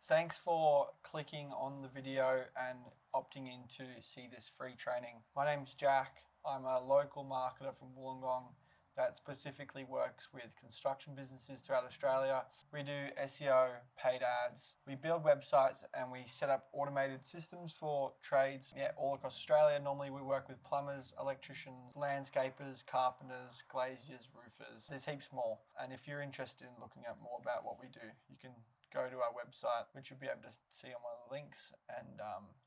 Thanks for clicking on the video and opting in to see this free training. My name's Jack. I'm a local marketer from Wollongong that specifically works with construction businesses throughout Australia. We do SEO, paid ads, we build websites, and we set up automated systems for trades all across Australia. Normally we work with plumbers, electricians, landscapers, carpenters, glaziers, roofers. There's heaps more. And if you're interested in looking at more about what we do, you can go to our website, which you'll be able to see on one of the links, and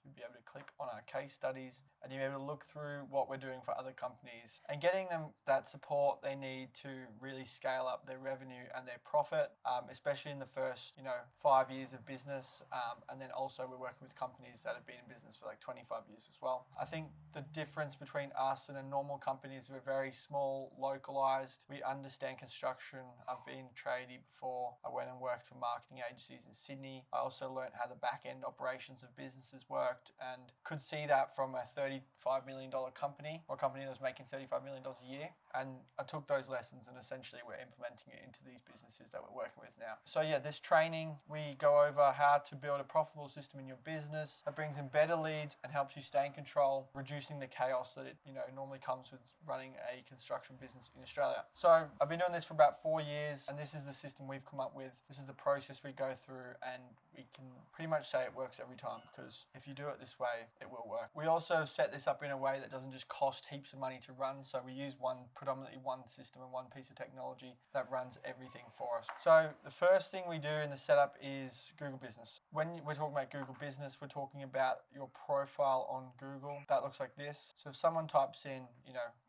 you'll be able to click on our case studies, and you'll be able to look through what we're doing for other companies and getting them that support they need to really scale up their revenue and their profit, especially in the first 5 years of business. And then also we're working with companies that have been in business for like 25 years as well. I think the difference between us and a normal company is we're very small, localized. We understand construction. I've been tradie before. I went and worked for marketing agencies in Sydney. I also learned how the back end operations of businesses worked and could see that from a $35 million company, or a company that was making $35 million a year. And I took those lessons and essentially we're implementing it into these businesses that we're working with now. So yeah, this training, we go over how to build a profitable system in your business that brings in better leads and helps you stay in control, reducing the chaos that it normally comes with running a construction business in Australia. So I've been doing this for about 4 years, and this is the system we've come up with. This is the process we go through, and we can pretty much say it works every time, because if you do it this way, it will work. We also set this up in a way that doesn't just cost heaps of money to run. So we use predominantly one system and one piece of technology that runs everything for us. So the first thing we do in the setup is Google Business. When we're talking about Google Business, we're talking about your profile on Google. That looks like this. So if someone types in,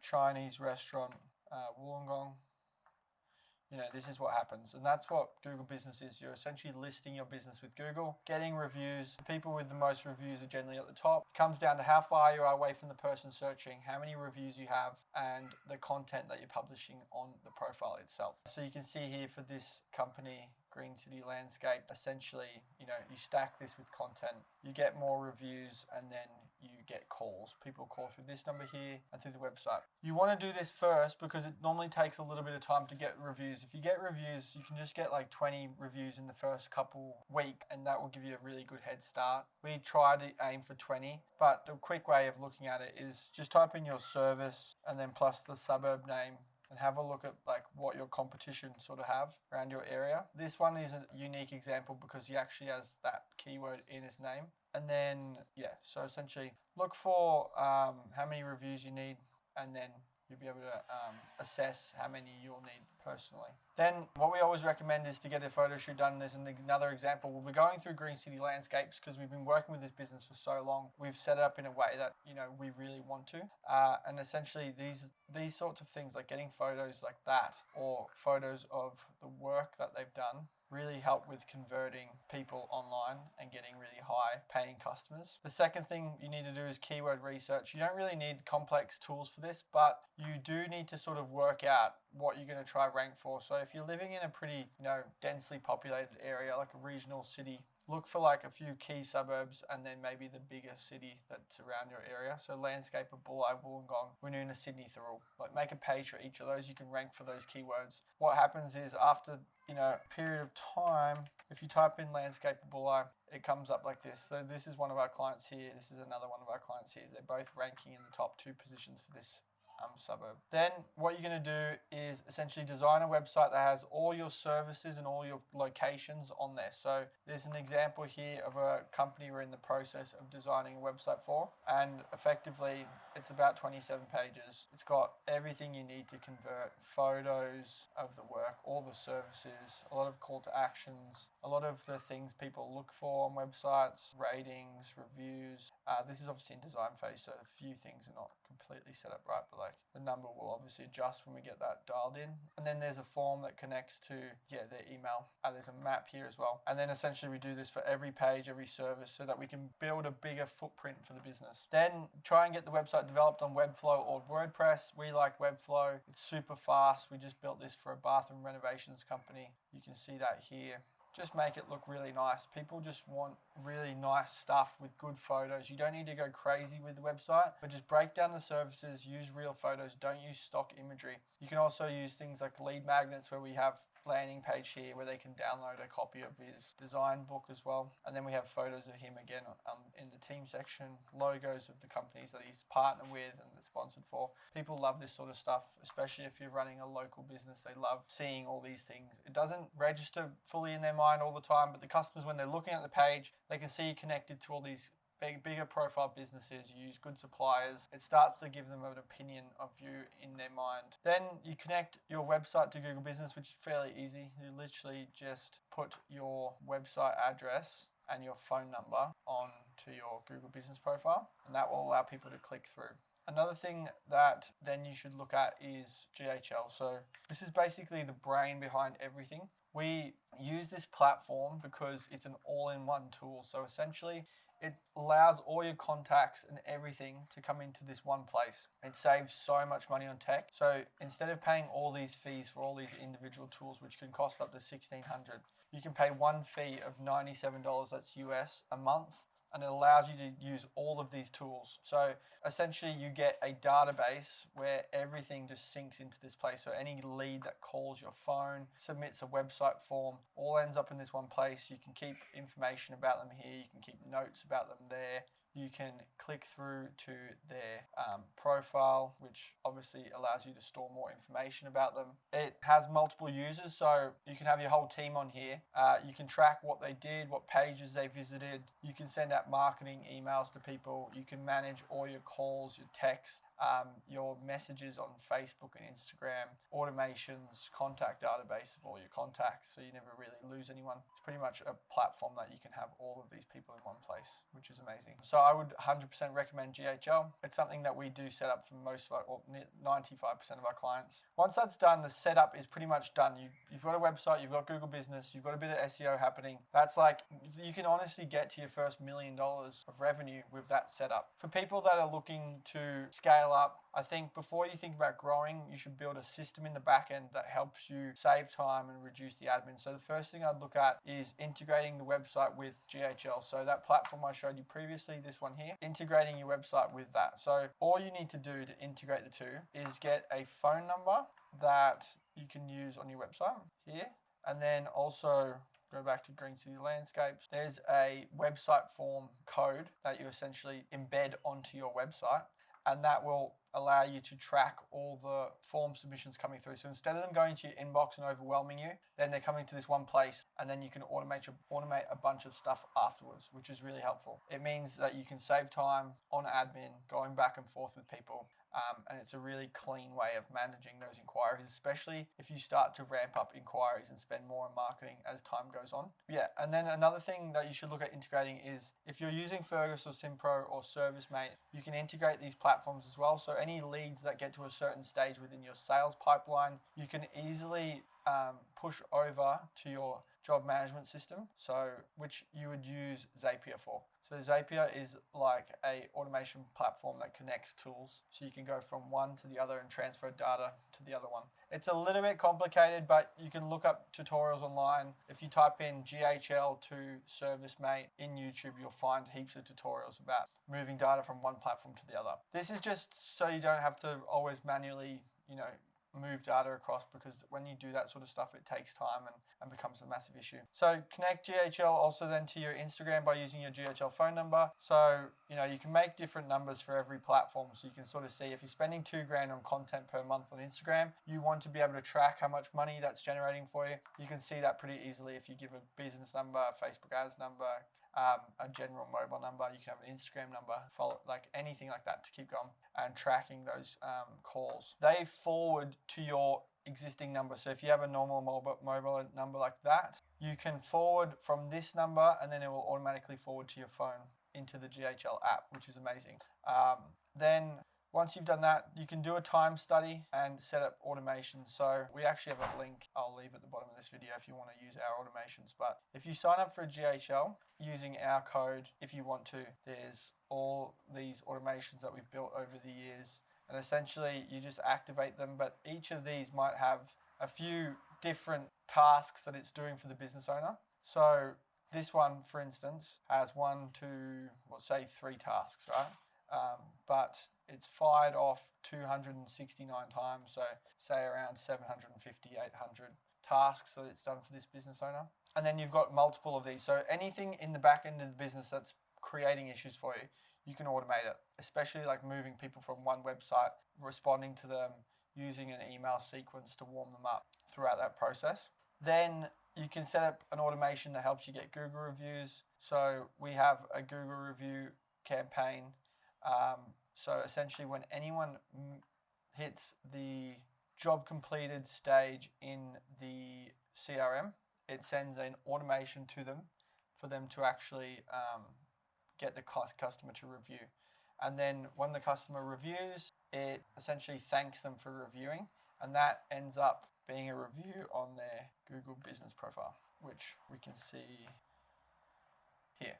Chinese restaurant, Wollongong, this is what happens. And that's what Google Business is. You're essentially listing your business with Google, getting reviews. The people with the most reviews are generally at the top. It comes down to how far you are away from the person searching, how many reviews you have, and the content that you're publishing on the profile itself. So you can see here for this company, Green City Landscape, essentially, you stack this with content, you get more reviews, and then you get calls. People call through this number here and through the website. You want to do this first because it normally takes a little bit of time to get reviews. If you get reviews, you can just get like 20 reviews in the first couple weeks, and that will give you a really good head start. We try to aim for 20, but the quick way of looking at it is just type in your service and then plus the suburb name, and have a look at like what your competition sort of have around your area. This one is a unique example because he actually has that keyword in his name. And then, so essentially look for how many reviews you need, and then you'll be able to assess how many you'll need personally. Then what we always recommend is to get a photo shoot done. There's another example. We'll be going through Green City Landscapes because we've been working with this business for so long. We've set it up in a way that, we really want to. And essentially these sorts of things, like getting photos like that or photos of the work that they've done, really help with converting people online and getting really high paying customers. The second thing you need to do is keyword research. You don't really need complex tools for this, but you do need to sort of work out what you're going to try rank for. So if you're living in a pretty, densely populated area, like a regional city, look for like a few key suburbs and then maybe the bigger city that's around your area. So Landscaper, Bulli, Wollongong, Woonona, Sydney, Thurl. Like make a page for each of those. You can rank for those keywords. What happens is after a period of time, if you type in Landscaper, Bulli, it comes up like this. So this is one of our clients here. This is another one of our clients here. They're both ranking in the top 2 positions for this suburb. Then what you're going to do is essentially design a website that has all your services and all your locations on there. So there's an example here of a company we're in the process of designing a website for, and effectively it's about 27 pages. It's got everything you need to convert: photos of the work, all the services, a lot of call to actions, a lot of the things people look for on websites, ratings, reviews. This is obviously in design phase, so a few things are not completely set up right, but like the number will obviously adjust when we get that dialed in. And then there's a form that connects to their email. There's a map here as well. And then essentially we do this for every page, every service, so that we can build a bigger footprint for the business. Then try and get the website developed on Webflow or WordPress. We like Webflow. It's super fast. We just built this for a bathroom renovations company. You can see that here. Just make it look really nice. People just want really nice stuff with good photos. You don't need to go crazy with the website, but just break down the services, use real photos, don't use stock imagery. You can also use things like lead magnets, where we have landing page here where they can download a copy of his design book as well. And then we have photos of him again in the team section, logos of the companies that he's partnered with and is sponsored for. People love this sort of stuff, especially if you're running a local business. They love seeing all these things. It doesn't register fully in their mind all the time, but the customers, when they're looking at the page, they can see you connected to all these bigger profile businesses, you use good suppliers. It starts to give them an opinion of you in their mind. Then you connect your website to Google Business, which is fairly easy. You literally just put your website address and your phone number onto your Google Business profile, and that will allow people to click through. Another thing that then you should look at is GHL. So this is basically the brain behind everything. We use this platform because it's an all-in-one tool. So essentially, it allows all your contacts and everything to come into this one place. It saves so much money on tech. So instead of paying all these fees for all these individual tools, which can cost up to $1,600, you can pay one fee of $97, that's US, a month, and it allows you to use all of these tools. So essentially you get a database where everything just syncs into this place. So any lead that calls your phone, submits a website form, all ends up in this one place. You can keep information about them here. You can keep notes about them there. You can click through to their profile, which obviously allows you to store more information about them. It has multiple users, so you can have your whole team on here. You can track what they did, what pages they visited. You can send out marketing emails to people. You can manage all your calls, your texts, your messages on Facebook and Instagram, automations, contact database of all your contacts, so you never really lose anyone. It's pretty much a platform that you can have all of these people in one place, which is amazing. So I would 100% recommend GHL. It's something that we do set up for most of our, or 95% of our clients. Once that's done, the setup is pretty much done. You've got a website, you've got Google Business, you've got a bit of SEO happening. That's like, you can honestly get to your first $1 million of revenue with that setup. For people that are looking to scale up, I think before you think about growing, you should build a system in the back end that helps you save time and reduce the admin. So the first thing I'd look at is integrating the website with GHL. So that platform I showed you previously, this one here, integrating your website with that. So all you need to do to integrate the two is get a phone number that you can use on your website here, and then also go back to Green City Landscapes. There's a website form code that you essentially embed onto your website, and that will allow you to track all the form submissions coming through. So instead of them going to your inbox and overwhelming you, then they're coming to this one place, and then you can automate a bunch of stuff afterwards, which is really helpful. It means that you can save time on admin, going back and forth with people, and it's a really clean way of managing those inquiries, especially if you start to ramp up inquiries and spend more on marketing as time goes on. Yeah, and then another thing that you should look at integrating is if you're using Fergus or Simpro or ServiceMate, you can integrate these platforms as well. So any leads that get to a certain stage within your sales pipeline, you can easily push over to your job management system, so which you would use Zapier for. So Zapier is like a automation platform that connects tools, so you can go from one to the other and transfer data to the other one. It's a little bit complicated, but you can look up tutorials online. If you type in GHL to ServiceMate in YouTube, you'll find heaps of tutorials about moving data from one platform to the other. This is just so you don't have to always manually, move data across, because when you do that sort of stuff, it takes time and becomes a massive issue. So connect GHL also then to your Instagram by using your GHL phone number. So, you can make different numbers for every platform. So you can sort of see if you're spending $2,000 on content per month on Instagram, you want to be able to track how much money that's generating for you. You can see that pretty easily if you give a business number, a Facebook ads number, a general mobile number. You can have an Instagram number, follow, like anything like that to keep going and tracking those calls. They forward to your existing number. So if you have a normal mobile number like that, you can forward from this number, and then it will automatically forward to your phone into the GHL app, which is amazing. Then once you've done that, you can do a time study and set up automation. So we actually have a link I'll leave at the bottom of this video if you want to use our automations. But if you sign up for a GHL using our code, if you want to, there's all these automations that we've built over the years. And essentially you just activate them, but each of these might have a few different tasks that it's doing for the business owner. So this one, for instance, has 3 tasks, right? But it's fired off 269 times, so say around 750, 800 tasks that it's done for this business owner. And then you've got multiple of these. So anything in the back end of the business that's creating issues for you, you can automate it, especially like moving people from one website, responding to them, using an email sequence to warm them up throughout that process. Then you can set up an automation that helps you get Google reviews. So we have a Google review campaign. So essentially when anyone hits the job completed stage in the CRM, it sends an automation to them for them to actually get the customer to review. And then when the customer reviews, it essentially thanks them for reviewing, and that ends up being a review on their Google business profile, which we can see here.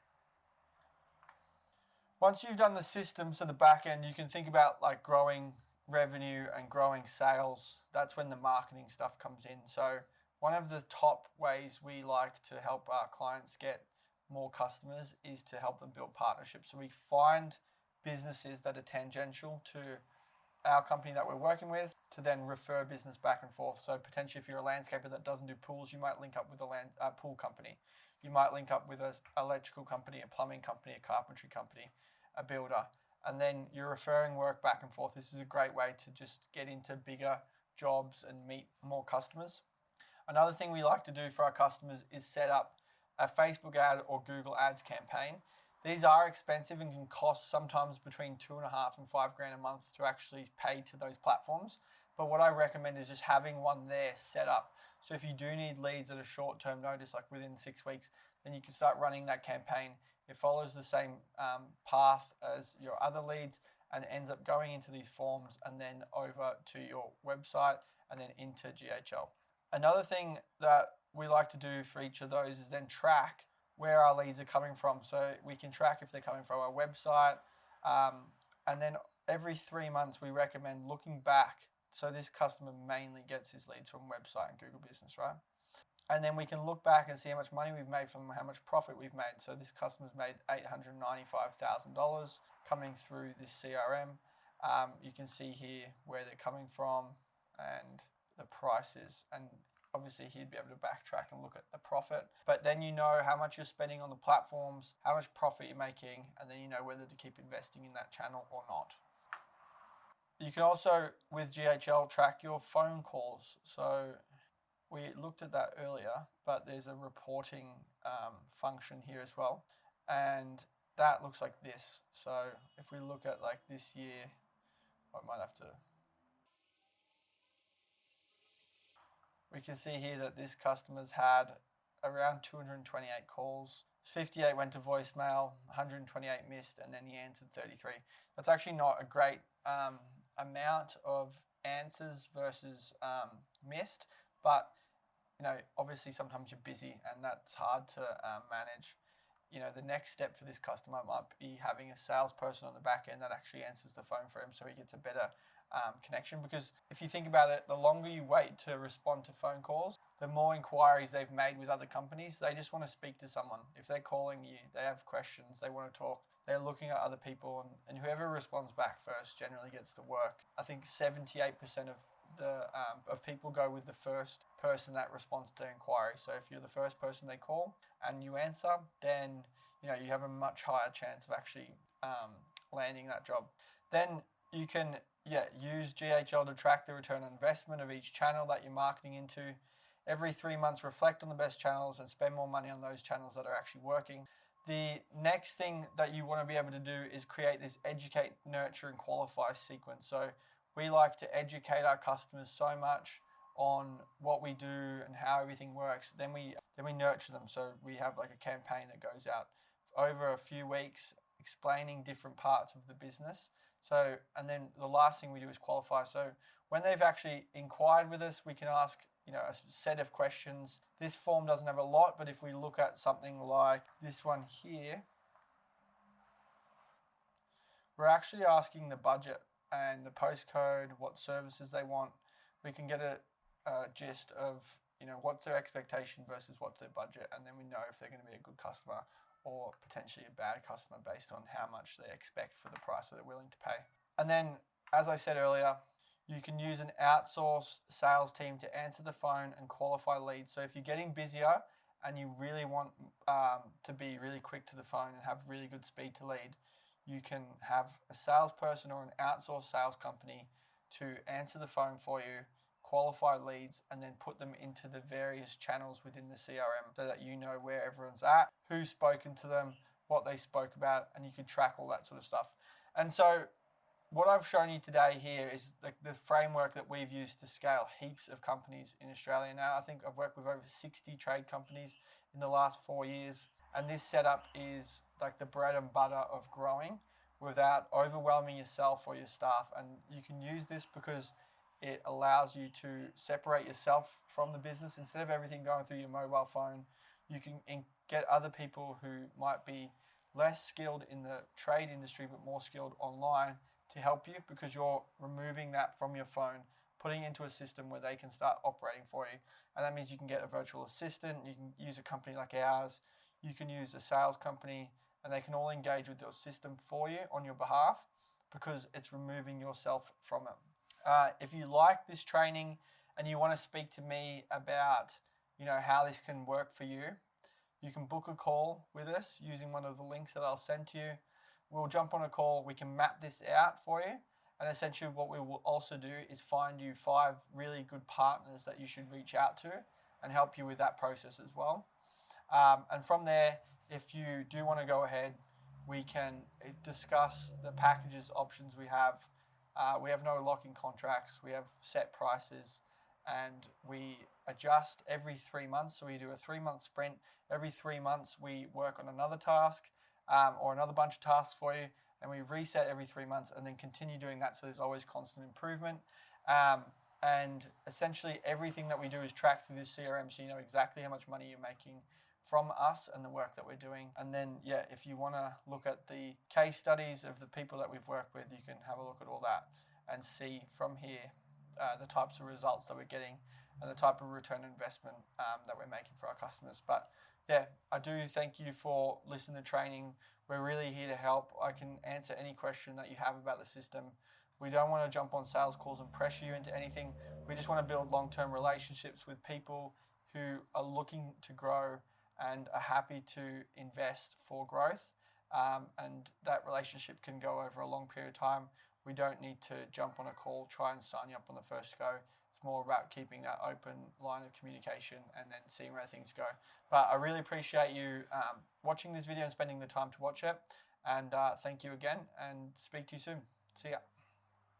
Once you've done the system, so the back end, you can think about like growing revenue and growing sales. That's when the marketing stuff comes in. So one of the top ways we like to help our clients get more customers is to help them build partnerships. So we find businesses that are tangential to our company that we're working with to then refer business back and forth. So potentially if you're a landscaper that doesn't do pools, you might link up with a pool company. You might link up with an electrical company, a plumbing company, a carpentry company, a builder, and then you're referring work back and forth. This is a great way to just get into bigger jobs and meet more customers. Another thing we like to do for our customers is set up a Facebook ad or Google Ads campaign. These are expensive and can cost sometimes between $2.5 and $5 grand a month to actually pay to those platforms. But what I recommend is just having one there set up. So if you do need leads at a short-term notice, like within 6 weeks, then you can start running that campaign. It follows the same path as your other leads and ends up going into these forms and then over to your website and then into GHL. Another thing that we like to do for each of those is then track where our leads are coming from. So we can track if they're coming from our website. And then every 3 months, we recommend looking back. So this customer mainly gets his leads from website and Google Business, right? And then we can look back and see how much money we've made from how much profit we've made. So this customer's made $895,000 coming through this CRM. You can see here where they're coming from and the prices, and obviously he'd be able to backtrack and look at the profit. But then you know how much you're spending on the platforms, how much profit you're making, and then you know whether to keep investing in that channel or not. You can also, with GHL, track your phone calls. So we looked at that earlier, but there's a reporting function here as well. And that looks like this. So if we look at like this year, I might have to... We can see here that this customer's had around 228 calls. 58 went to voicemail, 128 missed, and then he answered 33. That's actually not a great amount of answers versus missed, but you know, obviously sometimes you're busy and that's hard to manage. You know, the next step for this customer might be having a salesperson on the back end that actually answers the phone for him so he gets a better connection. Because if you think about it, the longer you wait to respond to phone calls, the more inquiries they've made with other companies. They just want to speak to someone. If they're calling you, they have questions, they want to talk, they're looking at other people, and whoever responds back first generally gets the work. I think 78% of people go with the first person that responds to their inquiry. So if you're the first person they call and you answer, then you know you have a much higher chance of actually landing that job. Then you can use GHL to track the return on investment of each channel that you're marketing into. Every 3 months, reflect on the best channels and spend more money on those channels that are actually working. The next thing that you want to be able to do is create this educate, nurture, and qualify sequence. So we like to educate our customers so much on what we do and how everything works. Then we nurture them. So we have like a campaign that goes out over a few weeks explaining different parts of the business. So, and then the last thing we do is qualify. So when they've actually inquired with us, we can ask, you know, a set of questions. This form doesn't have a lot, but if we look at something like this one here, we're actually asking the budget and the postcode, what services they want. We can get a gist of, you know, what's their expectation versus what's their budget, and then we know if they're going to be a good customer or potentially a bad customer based on how much they expect for the price that they're willing to pay. And then, as I said earlier, You can use an outsourced sales team to answer the phone and qualify leads. So if you're getting busier and you really want to be really quick to the phone and have really good speed to lead, you can have a salesperson or an outsourced sales company to answer the phone for you, qualify leads, and then put them into the various channels within the CRM so that you know where everyone's at, who's spoken to them, what they spoke about, and you can track all that sort of stuff. And so what I've shown you today here is the framework that we've used to scale heaps of companies in Australia now. I think I've worked with over 60 trade companies in the last 4 years. And this setup is like the bread and butter of growing without overwhelming yourself or your staff. And you can use this because it allows you to separate yourself from the business. Instead of everything going through your mobile phone, you can get other people who might be less skilled in the trade industry but more skilled online to help you, because you're removing that from your phone, putting it into a system where they can start operating for you. And that means you can get a virtual assistant, you can use a company like ours, you can use a sales company, and they can all engage with your system for you on your behalf because it's removing yourself from it. If you like this training and you want to speak to me about how this can work for you, you can book a call with us using one of the links that I'll send to you. We'll jump on a call, we can map this out for you, and essentially what we will also do is find you 5 really good partners that you should reach out to and help you with that process as well. And from there, if you do want to go ahead, we can discuss the packages options we have. We have no lock-in contracts, we have set prices, and we adjust every 3 months. So we do a 3-month sprint. Every 3 months we work on another task or another bunch of tasks for you, and we reset every 3 months and then continue doing that, so there's always constant improvement. And essentially everything that we do is tracked through this CRM, so you know exactly how much money you're making from us and the work that we're doing. And then if you want to look at the case studies of the people that we've worked with, you can have a look at all that and see from here the types of results that we're getting and the type of return on investment that we're making for our customers. But I do thank you for listening to training. We're really here to help. I can answer any question that you have about the system. We don't want to jump on sales calls and pressure you into anything. We just want to build long-term relationships with people who are looking to grow and are happy to invest for growth. And that relationship can go over a long period of time. We don't need to jump on a call, try and sign you up on the first go. It's more about keeping that open line of communication and then seeing where things go. But I really appreciate you watching this video and spending the time to watch it. And thank you again, and speak to you soon. See ya.